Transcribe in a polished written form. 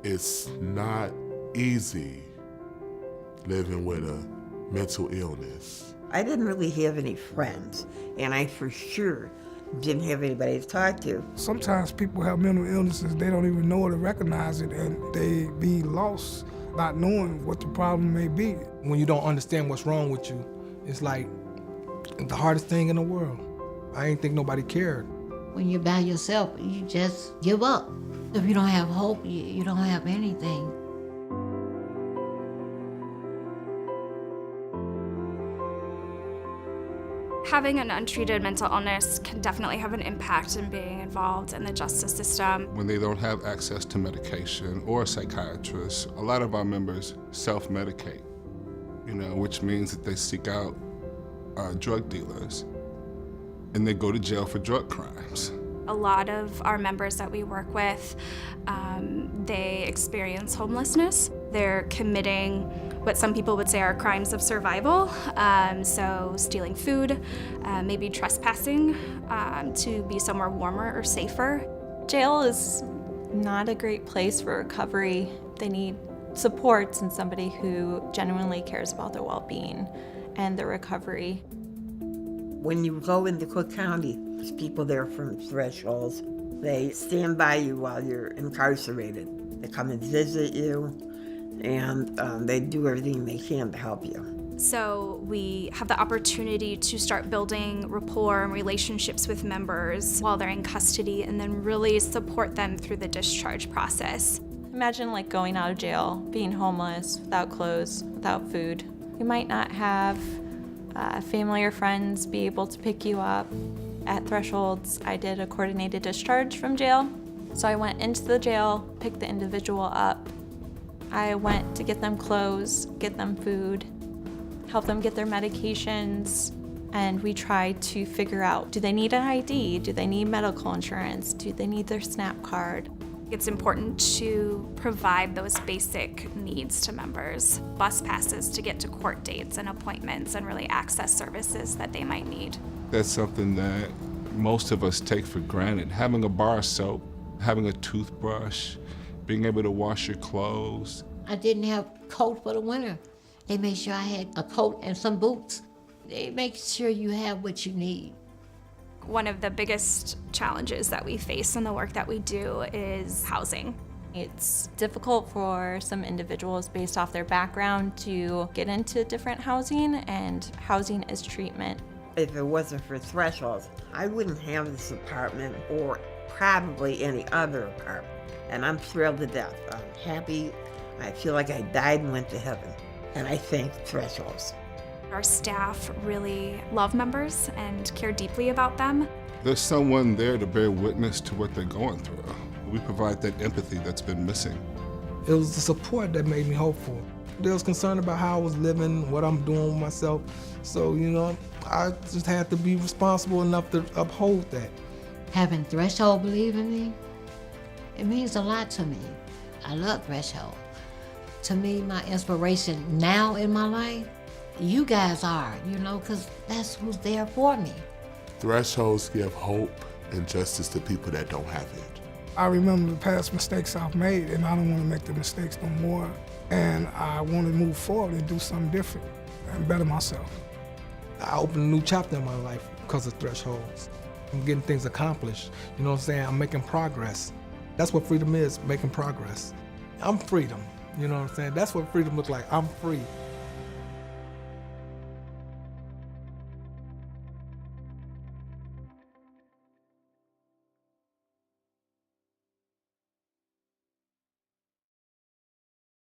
It's not easy living with a mental illness. I didn't really have any friends, and I for sure didn't have anybody to talk to. Sometimes people have mental illnesses, they don't even know it or recognize it, and they be lost not knowing what the problem may be. When you don't understand what's wrong with you, it's like the hardest thing in the world. I ain't think nobody cared. When you're by yourself, you just give up. If you don't have hope, you don't have anything. Having an untreated mental illness can definitely have an impact in being involved in the justice system. When they don't have access to medication or a psychiatrist, a lot of our members self-medicate, which means that they seek out drug dealers and they go to jail for drug crimes. A lot of our members that we work with, they experience homelessness. They're committing what some people would say are crimes of survival, so stealing food, maybe trespassing to be somewhere warmer or safer. Jail is not a great place for recovery. They need supports and somebody who genuinely cares about their well-being and their recovery. When you go into Cook County, there's people there from Thresholds. They stand by you while you're incarcerated. They come and visit you, and they do everything they can to help you. So we have the opportunity to start building rapport and relationships with members while they're in custody, and then really support them through the discharge process. Imagine going out of jail, being homeless, without clothes, without food. You might not have family or friends be able to pick you up. At Thresholds, I did a coordinated discharge from jail. So I went into the jail, picked the individual up. I went to get them clothes, get them food, help them get their medications, and we tried to figure out, do they need an ID? Do they need medical insurance? Do they need their SNAP card? It's important to provide those basic needs to members. Bus passes to get to court dates and appointments and really access services that they might need. That's something that most of us take for granted. Having a bar of soap, having a toothbrush, being able to wash your clothes. I didn't have a coat for the winter. They made sure I had a coat and some boots. They make sure you have what you need. One of the biggest challenges that we face in the work that we do is housing. It's difficult for some individuals based off their background to get into different housing, and housing is treatment. If it wasn't for Thresholds, I wouldn't have this apartment or probably any other apartment. And I'm thrilled to death. I'm happy. I feel like I died and went to heaven. And I thank Thresholds. Our staff really love members and care deeply about them. There's someone there to bear witness to what they're going through. We provide that empathy that's been missing. It was the support that made me hopeful. They was concerned about how I was living, what I'm doing with myself. So, I just had to be responsible enough to uphold that. Having Threshold believe in me, it means a lot to me. I love Threshold. To me, my inspiration now in my life, you guys are, because that's who's there for me. Thresholds give hope and justice to people that don't have it. I remember the past mistakes I've made, and I don't want to make the mistakes no more. And I want to move forward and do something different and better myself. I opened a new chapter in my life because of Thresholds. I'm getting things accomplished. You know what I'm saying? I'm making progress. That's what freedom is, making progress. I'm freedom. You know what I'm saying? That's what freedom looks like. I'm free.